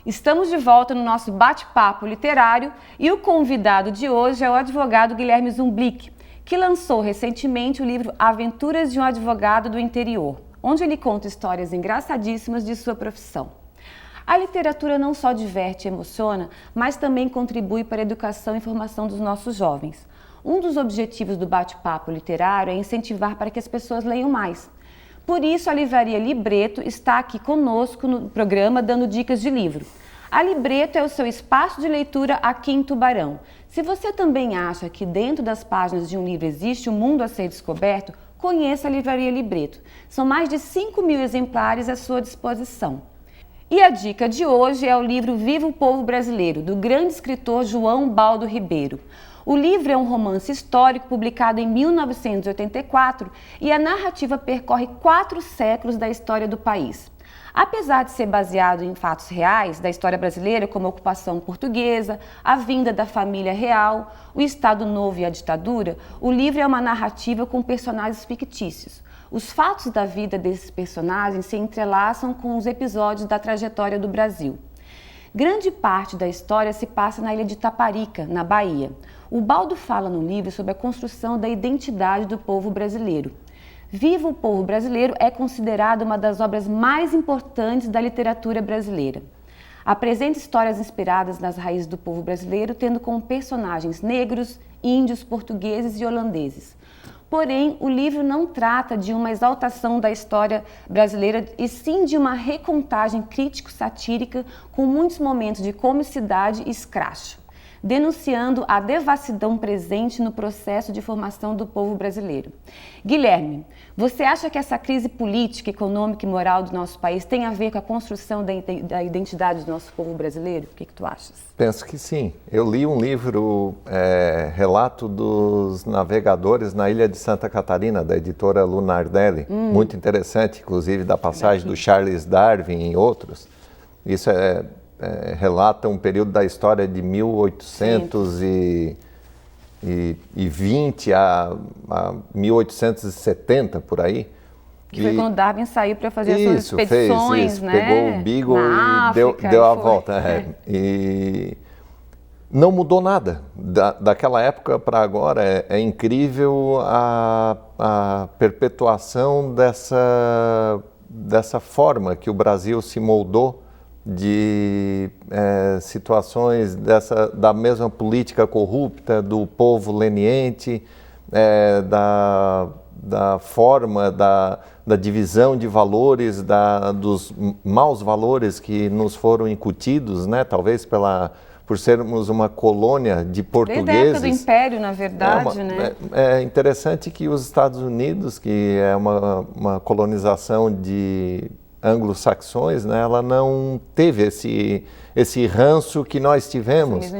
Estamos de volta no nosso bate-papo literário e o convidado de hoje é o advogado Guilherme Zumblick, que lançou recentemente o livro Aventuras de um Advogado do Interior, onde ele conta histórias engraçadíssimas de sua profissão. A literatura não só diverte e emociona, mas também contribui para a educação e formação dos nossos jovens. Um dos objetivos do bate-papo literário é incentivar para que as pessoas leiam mais. Por isso, a Livraria Libreto está aqui conosco no programa dando dicas de livro. A Libreto é o seu espaço de leitura aqui em Tubarão. Se você também acha que dentro das páginas de um livro existe um mundo a ser descoberto, conheça a Livraria Libreto. São mais de 5.000 exemplares à sua disposição. E a dica de hoje é o livro Viva o Povo Brasileiro, do grande escritor João Baldo Ribeiro. O livro é um romance histórico publicado em 1984 e a narrativa percorre 4 séculos da história do país. Apesar de ser baseado em fatos reais da história brasileira, como a ocupação portuguesa, a vinda da família real, o Estado Novo e a ditadura, o livro é uma narrativa com personagens fictícios. Os fatos da vida desses personagens se entrelaçam com os episódios da trajetória do Brasil. Grande parte da história se passa na ilha de Taparica, na Bahia. O Baldo fala no livro sobre a construção da identidade do povo brasileiro. Viva o Povo Brasileiro é considerado uma das obras mais importantes da literatura brasileira. Apresenta histórias inspiradas nas raízes do povo brasileiro, tendo como personagens negros, índios, portugueses e holandeses. Porém, o livro não trata de uma exaltação da história brasileira, e sim de uma recontagem crítico-satírica com muitos momentos de comicidade e escracho, denunciando a devassidão presente no processo de formação do povo brasileiro. Guilherme, você acha que essa crise política, econômica e moral do nosso país tem a ver com a construção da identidade do nosso povo brasileiro? O que tu achas? Penso que sim. Eu li um livro, Relato dos Navegadores na Ilha de Santa Catarina, da editora Lunardelli, muito interessante, inclusive da passagem do Charles Darwin e outros. Isso relata um período da história de 1820 a 1870, por aí. Que foi quando Darwin saiu para fazer as suas expedições, né? Pegou o Beagle e deu a volta. E não mudou nada. Daquela época para agora, é incrível a perpetuação dessa forma que o Brasil se moldou de situações da mesma política corrupta, do povo leniente, da forma da divisão de valores, dos maus valores que nos foram incutidos, né? Talvez por sermos uma colônia de portugueses. Desde a época do Império, na verdade, né? É interessante que os Estados Unidos, que é uma colonização de anglo-saxões, né, ela não teve esse ranço que nós tivemos,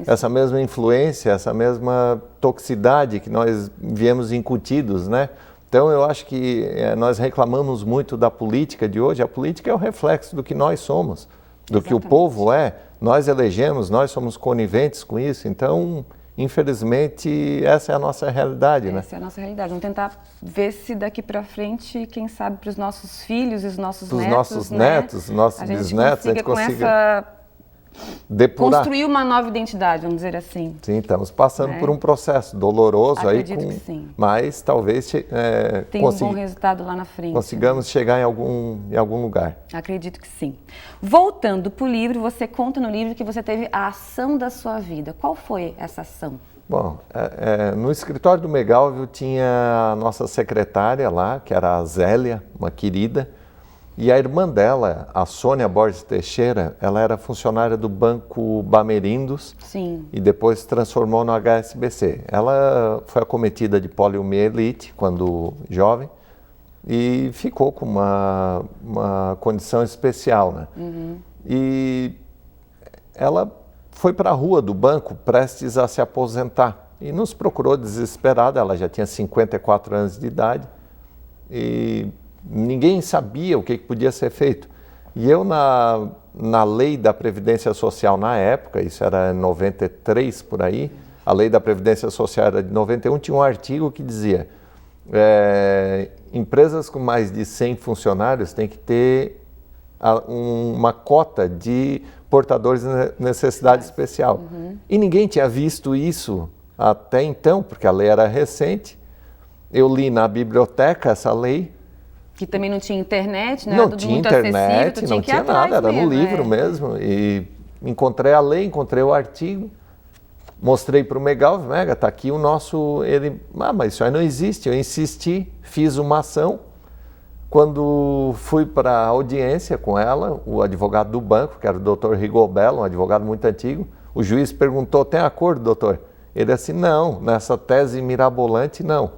essa mesma influência, essa mesma toxicidade que nós viemos incutidos, né? Então eu acho que nós reclamamos muito da política de hoje. A política é o reflexo do que nós somos, do que o povo é. Nós elegemos, nós somos coniventes com isso, então infelizmente essa é a nossa realidade, né? Essa é a nossa realidade. Vamos tentar ver se daqui para frente, quem sabe para os nossos filhos e os nossos netos, nossos netos, nossos bisnetos, a gente consiga depurar. Construir uma nova identidade, vamos dizer assim. Sim, estamos passando por um processo doloroso. Acredito que sim. Mas talvez tem um bom resultado lá na frente. Consigamos chegar em algum lugar. Acredito que sim. Voltando para o livro, você conta no livro que você teve a ação da sua vida. Qual foi essa ação? Bom, no escritório do Megalvio tinha a nossa secretária lá, que era a Zélia, uma querida. E a irmã dela, a Sônia Borges Teixeira, ela era funcionária do Banco Bamerindos. Sim. E depois se transformou no HSBC. Ela foi acometida de poliomielite quando jovem e ficou com uma condição especial, né? E ela foi para a rua do banco prestes a se aposentar e nos procurou desesperada. Ela já tinha 54 anos de idade e ninguém sabia o que podia ser feito. E eu, na lei da Previdência Social na época, isso era em 93 por aí, a lei da Previdência Social era de 91, tinha um artigo que dizia empresas com mais de 100 funcionários têm que ter uma cota de portadores de necessidade especial. E ninguém tinha visto isso até então, porque a lei era recente. Eu li na biblioteca essa lei. Que também não tinha internet, né? Não Tudo tinha muito internet, acessível, não tinha nada, era no livro mesmo. E encontrei a lei, encontrei o artigo, mostrei para o Megalv, Mega, está aqui o nosso... Ele, mas isso aí não existe. Eu insisti, fiz uma ação. Quando fui para a audiência com ela, o advogado do banco, que era o doutor Rigobello, um advogado muito antigo, o juiz perguntou, tem acordo, doutor? Ele assim, não, nessa tese mirabolante, não.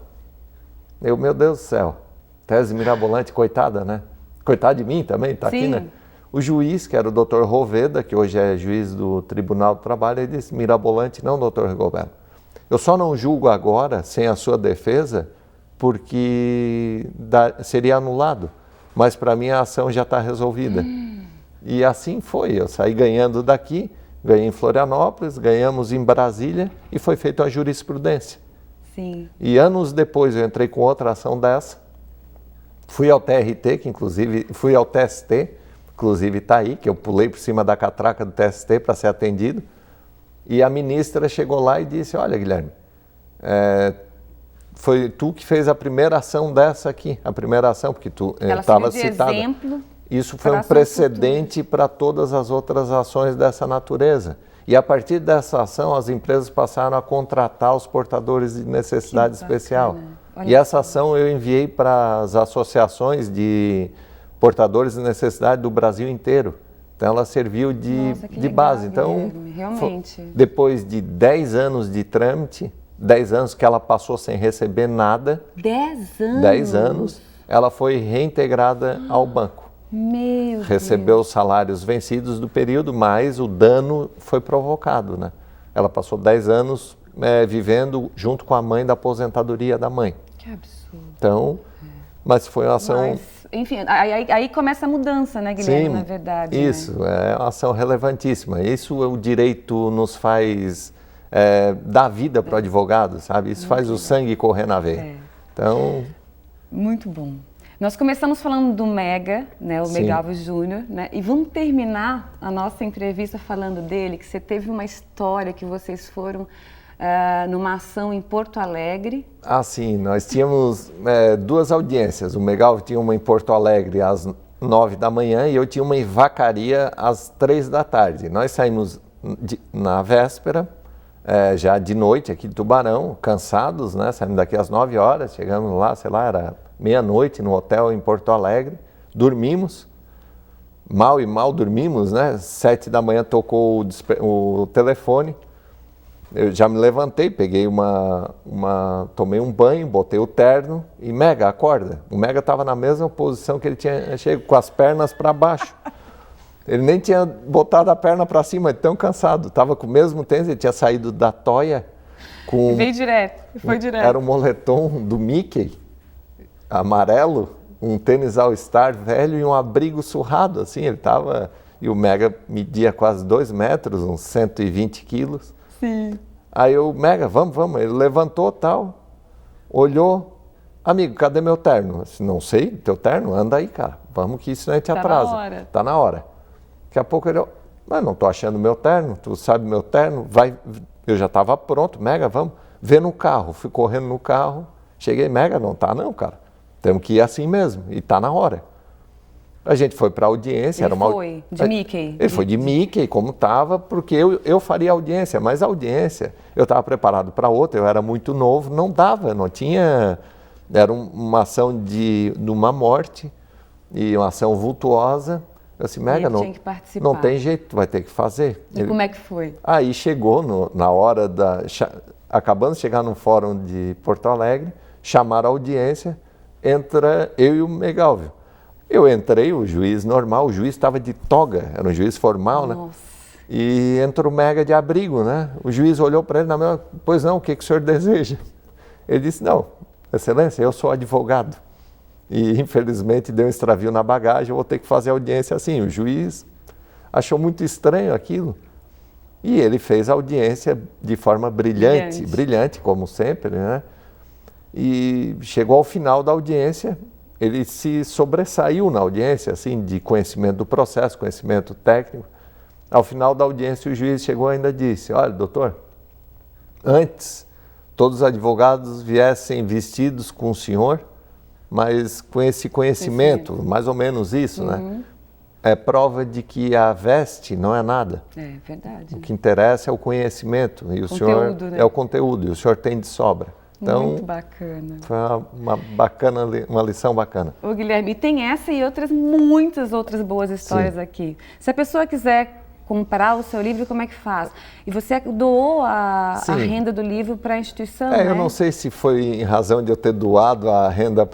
Eu, meu Deus do céu, tese mirabolante, coitada, né? Coitada de mim também, está aqui, né? O juiz, que era o doutor Roveda, que hoje é juiz do Tribunal do Trabalho, ele disse, mirabolante não, doutor Rigobello. Eu só não julgo agora, sem a sua defesa, porque seria anulado. Mas para mim a ação já está resolvida. E assim foi, eu saí ganhando daqui, ganhei em Florianópolis, ganhamos em Brasília e foi feita a jurisprudência. Sim. E anos depois eu entrei com outra ação dessa, fui ao TRT, que inclusive, fui ao TST, inclusive está aí, que eu pulei por cima da catraca do TST para ser atendido, e a ministra chegou lá e disse, olha Guilherme, foi tu que fez a primeira ação dessa aqui, a primeira ação, porque tu estava citada. Exemplo. Isso foi um precedente para todas as outras ações dessa natureza. E a partir dessa ação, as empresas passaram a contratar os portadores de necessidade especial. E essa ação eu enviei para as associações de portadores de necessidade do Brasil inteiro. Então ela serviu de base. Então, realmente. Depois de 10 anos de trâmite, 10 anos que ela passou sem receber nada. 10 anos? 10 anos, ela foi reintegrada ao banco. Meu Recebeu os salários vencidos do período, mas o dano foi provocado, né? Ela passou 10 anos vivendo junto com a mãe da aposentadoria da mãe. Que absurdo. Então, mas foi uma ação... Mas, enfim, aí começa a mudança, né, Guilherme, Sim, na verdade. Isso, né? É uma ação relevantíssima. Isso o direito nos faz dar vida para o advogado, sabe? Isso faz o sangue correr na veia. Então... Muito bom. Nós começamos falando do Mega, né, o Megalv Júnior, né, e vamos terminar a nossa entrevista falando dele, que você teve uma história que vocês foram numa ação em Porto Alegre. Ah, sim, nós tínhamos 2 audiências. O Megalv tinha uma em Porto Alegre às 9 da manhã e eu tinha uma em Vacaria às 3 da tarde. Nós saímos na véspera, já de noite aqui de Tubarão, cansados, né, saímos daqui às 9 horas, chegamos lá, sei lá, era meia-noite no hotel em Porto Alegre, dormimos, mal dormimos, né? 7 da manhã tocou o telefone, eu já me levantei, peguei tomei um banho, botei o terno e Mega, acorda. O Mega estava na mesma posição que ele tinha chego, com as pernas para baixo. Ele nem tinha botado a perna para cima, de tão cansado, estava com o mesmo tênis, ele tinha saído da toia com... Veio direto, foi direto. Era um moletom do Mickey, amarelo, um tênis All-Star velho e um abrigo surrado, assim, ele estava... E o Mega media quase 2 metros, uns 120 quilos. Sim. Aí eu, Mega, vamos. Ele levantou, tal, olhou, amigo, cadê meu terno? Eu disse, não sei, teu terno? Anda aí, cara, vamos que isso não te atrasa. Tá na hora. Tá na hora. Daqui a pouco ele, mas não tô achando meu terno, tu sabe meu terno? Vai, eu já estava pronto, Mega, vamos. Vê no carro, fui correndo no carro, cheguei, Mega, não tá não, cara. Temos que ir assim mesmo, e está na hora. A gente foi para a audiência. Ele foi de Mickey? Ele foi de Mickey, como estava, porque eu faria audiência, mas a audiência, eu estava preparado para outra, eu era muito novo, não dava, não tinha... Era uma ação de uma morte, e uma ação vultuosa. Eu disse, Mega, não tem jeito, tu vai ter que fazer. Como é que foi? Aí chegou, na hora acabando de chegar no fórum de Porto Alegre, chamaram a audiência, entra eu e o Megalv. Eu entrei, o juiz normal, o juiz estava de toga, era um juiz formal, né? E entrou o Mega de abrigo, né? O juiz olhou para ele na mesma, pois não, o que o senhor deseja? Ele disse, não, excelência, eu sou advogado. E infelizmente deu um extravio na bagagem, eu vou ter que fazer audiência assim. O juiz achou muito estranho aquilo. E ele fez a audiência de forma brilhante como sempre, né? E chegou ao final da audiência, ele se sobressaiu na audiência, assim, de conhecimento do processo, conhecimento técnico. Ao final da audiência, o juiz chegou e ainda disse, olha, doutor, antes todos os advogados viessem vestidos com o senhor, mas com esse conhecimento, mais ou menos isso, né? É prova de que a veste não é nada. É verdade. O que interessa é o conhecimento e o senhor né? é o conteúdo, e o senhor tem de sobra. Então, muito bacana. Foi uma lição bacana. Ô, Guilherme, tem essa e muitas outras boas histórias aqui. Se a pessoa quiser comprar o seu livro, como é que faz? E você doou a renda do livro para a instituição, né? Eu não sei se foi em razão de eu ter doado a renda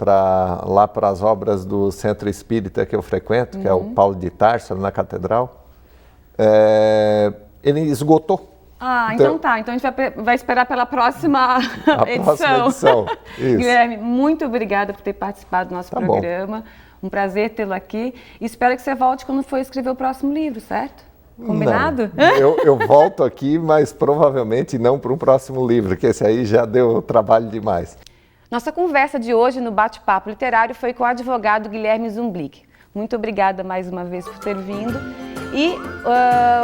lá para as obras do Centro Espírita que eu frequento, que é o Paulo de Tarso, na Catedral. Ele esgotou. Então tá. Então a gente vai esperar pela próxima edição. Próxima edição. Isso. Guilherme, muito obrigada por ter participado do nosso programa. Bom. Um prazer tê-lo aqui. E espero que você volte quando for escrever o próximo livro, certo? Combinado? Não, eu volto aqui, mas provavelmente não para um próximo livro, que esse aí já deu trabalho demais. Nossa conversa de hoje no Bate-Papo Literário foi com o advogado Guilherme Zumblick. Muito obrigada mais uma vez por ter vindo. E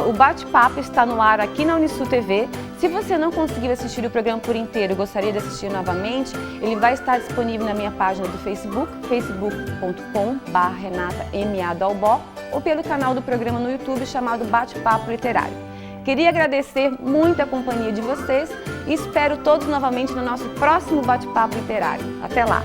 o Bate-Papo está no ar aqui na Unisul TV. Se você não conseguiu assistir o programa por inteiro e gostaria de assistir novamente, ele vai estar disponível na minha página do Facebook, facebook.com/RenataMA ou pelo canal do programa no YouTube chamado Bate-Papo Literário. Queria agradecer muito a companhia de vocês e espero todos novamente no nosso próximo Bate-Papo Literário. Até lá!